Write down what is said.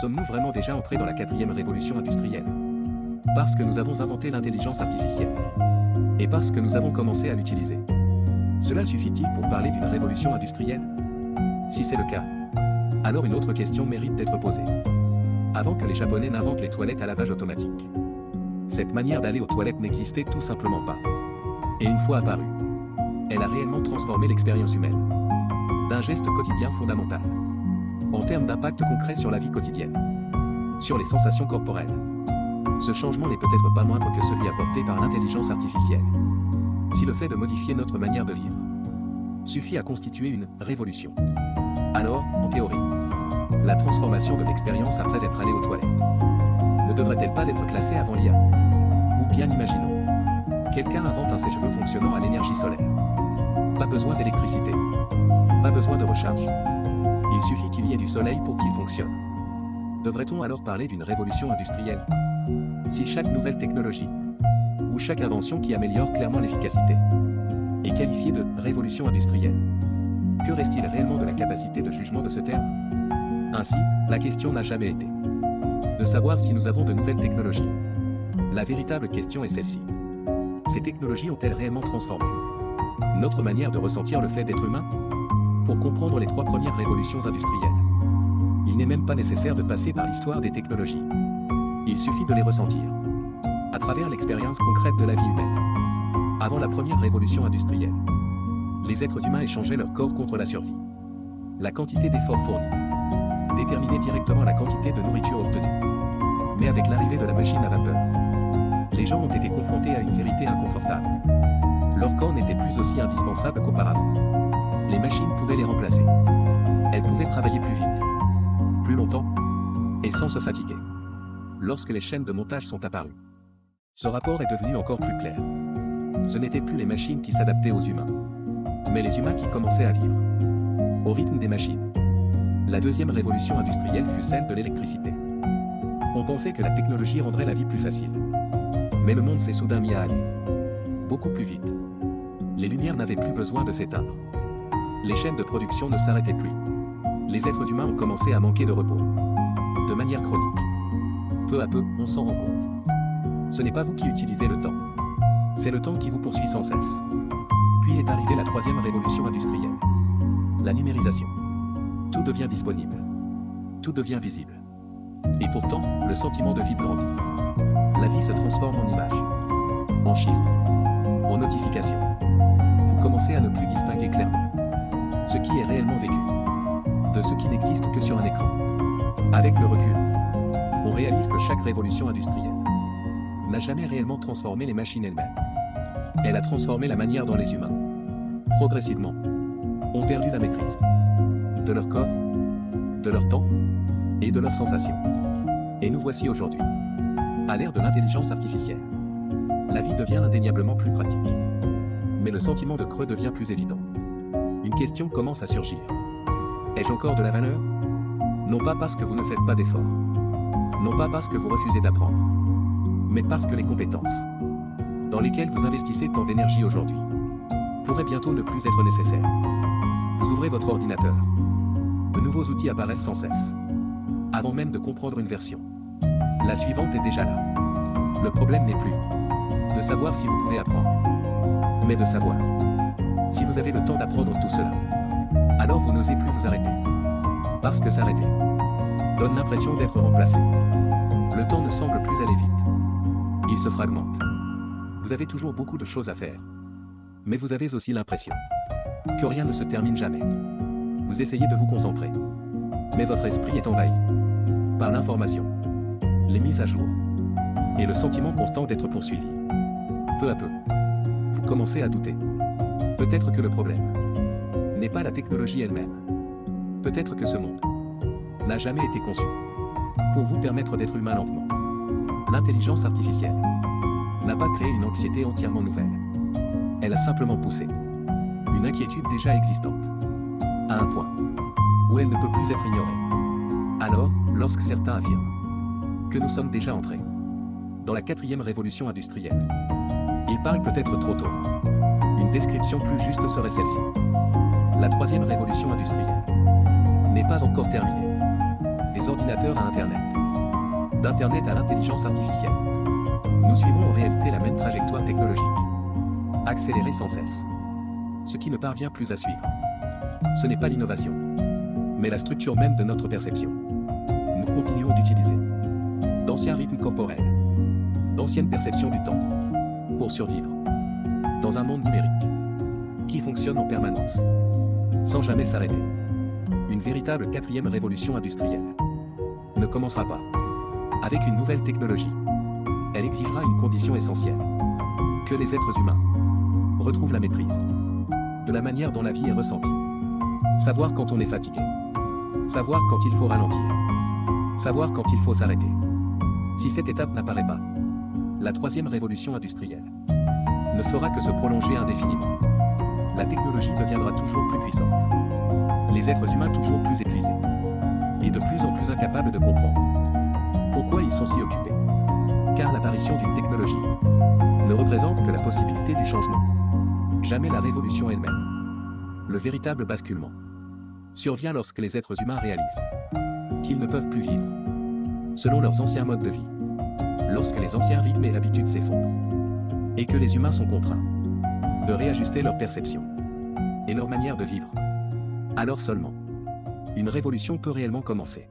Sommes-nous vraiment déjà entrés dans la quatrième révolution industrielle? Parce que nous avons inventé l'intelligence artificielle. Et parce que nous avons commencé à l'utiliser. Cela suffit-il pour parler d'une révolution industrielle? Si c'est le cas, alors une autre question mérite d'être posée. Avant que les Japonais n'inventent les toilettes à lavage automatique, cette manière d'aller aux toilettes n'existait tout simplement pas. Et une fois apparue, elle a réellement transformé l'expérience humaine d'un geste quotidien fondamental, en termes d'impact concret sur la vie quotidienne, sur les sensations corporelles. Ce changement n'est peut-être pas moindre que celui apporté par l'intelligence artificielle. Si le fait de modifier notre manière de vivre suffit à constituer une révolution, alors, en théorie, la transformation de l'expérience après être allé aux toilettes ne devrait-elle pas être classée avant l'IA? Ou bien imaginons, quelqu'un invente un sèche-cheveux fonctionnant à l'énergie solaire. Pas besoin d'électricité, pas besoin de recharge. Il suffit qu'il y ait du soleil pour qu'il fonctionne. Devrait-on alors parler d'une révolution industrielle? Si chaque nouvelle technologie, ou chaque invention qui améliore clairement l'efficacité, est qualifiée de révolution industrielle, que reste-t-il réellement de la capacité de jugement de ce terme? Ainsi, la question n'a jamais été de savoir si nous avons de nouvelles technologies. La véritable question est celle-ci. Ces technologies ont-elles réellement transformé notre manière de ressentir le fait d'être humain? Pour comprendre les trois premières révolutions industrielles, il n'est même pas nécessaire de passer par l'histoire des technologies. Il suffit de les ressentir, à travers l'expérience concrète de la vie humaine. Avant la première révolution industrielle, les êtres humains échangeaient leur corps contre la survie. La quantité d'efforts fournis déterminait directement la quantité de nourriture obtenue. Mais avec l'arrivée de la machine à vapeur, les gens ont été confrontés à une vérité inconfortable. Leur corps n'était plus aussi indispensable qu'auparavant. Les machines pouvaient les remplacer. Elles pouvaient travailler plus vite, plus longtemps, et sans se fatiguer. Lorsque les chaînes de montage sont apparues, ce rapport est devenu encore plus clair. Ce n'étaient plus les machines qui s'adaptaient aux humains, mais les humains qui commençaient à vivre au rythme des machines. La deuxième révolution industrielle fut celle de l'électricité. On pensait que la technologie rendrait la vie plus facile. Mais le monde s'est soudain mis à aller beaucoup plus vite. Les lumières n'avaient plus besoin de s'éteindre. Les chaînes de production ne s'arrêtaient plus. Les êtres humains ont commencé à manquer de repos, de manière chronique. Peu à peu, on s'en rend compte. Ce n'est pas vous qui utilisez le temps. C'est le temps qui vous poursuit sans cesse. Puis est arrivée la troisième révolution industrielle. La numérisation. Tout devient disponible. Tout devient visible. Et pourtant, le sentiment de vide grandit. La vie se transforme en images, en chiffres, en notifications. Vous commencez à ne plus distinguer clairement ce qui est réellement vécu de ce qui n'existe que sur un écran. Avec le recul, on réalise que chaque révolution industrielle n'a jamais réellement transformé les machines elles-mêmes. Elle a transformé la manière dont les humains, progressivement, ont perdu la maîtrise de leur corps, de leur temps et de leurs sensations. Et nous voici aujourd'hui, à l'ère de l'intelligence artificielle. La vie devient indéniablement plus pratique. Mais le sentiment de creux devient plus évident. Une question commence à surgir. Ai-je encore de la valeur? Non pas parce que vous ne faites pas d'efforts. Non pas parce que vous refusez d'apprendre. Mais parce que les compétences dans lesquelles vous investissez tant d'énergie aujourd'hui pourraient bientôt ne plus être nécessaires. Vous ouvrez votre ordinateur. De nouveaux outils apparaissent sans cesse. Avant même de comprendre une version, la suivante est déjà là. Le problème n'est plus de savoir si vous pouvez apprendre, mais de savoir si vous avez le temps d'apprendre tout cela. Alors vous n'osez plus vous arrêter. Parce que s'arrêter donne l'impression d'être remplacé. Le temps ne semble plus aller vite. Il se fragmente. Vous avez toujours beaucoup de choses à faire. Mais vous avez aussi l'impression que rien ne se termine jamais. Vous essayez de vous concentrer. Mais votre esprit est envahi par l'information, les mises à jour et le sentiment constant d'être poursuivi. Peu à peu, vous commencez à douter. Peut-être que le problème n'est pas la technologie elle-même. Peut-être que ce monde n'a jamais été conçu pour vous permettre d'être humain lentement. L'intelligence artificielle n'a pas créé une anxiété entièrement nouvelle. Elle a simplement poussé une inquiétude déjà existante à un point où elle ne peut plus être ignorée. Alors, lorsque certains affirment que nous sommes déjà entrés dans la quatrième révolution industrielle, ils parlent peut-être trop tôt. Une description plus juste serait celle-ci. La troisième révolution industrielle n'est pas encore terminée. des ordinateurs à Internet, d'Internet à l'intelligence artificielle. Nous suivons en réalité la même trajectoire technologique, accélérée sans cesse. Ce qui ne parvient plus à suivre, ce n'est pas l'innovation, mais la structure même de notre perception. Nous continuons d'utiliser d'anciens rythmes corporels, d'anciennes perceptions du temps, pour survivre dans un monde numérique qui fonctionne en permanence, sans jamais s'arrêter. Une véritable quatrième révolution industrielle ne commencera pas avec une nouvelle technologie. Elle exigera une condition essentielle, que les êtres humains retrouvent la maîtrise de la manière dont la vie est ressentie. Savoir quand on est fatigué, savoir quand il faut ralentir, savoir quand il faut s'arrêter. Si cette étape n'apparaît pas, la troisième révolution industrielle ne fera que se prolonger indéfiniment. La technologie deviendra toujours plus puissante, les êtres humains toujours plus épuisés, et de plus en plus incapables de comprendre pourquoi ils sont si occupés. Car l'apparition d'une technologie ne représente que la possibilité du changement, jamais la révolution elle-même. Le véritable basculement survient lorsque les êtres humains réalisent qu'ils ne peuvent plus vivre selon leurs anciens modes de vie, lorsque les anciens rythmes et habitudes s'effondrent, et que les humains sont contraints de réajuster leur perception et leur manière de vivre. Alors seulement, une révolution peut réellement commencer.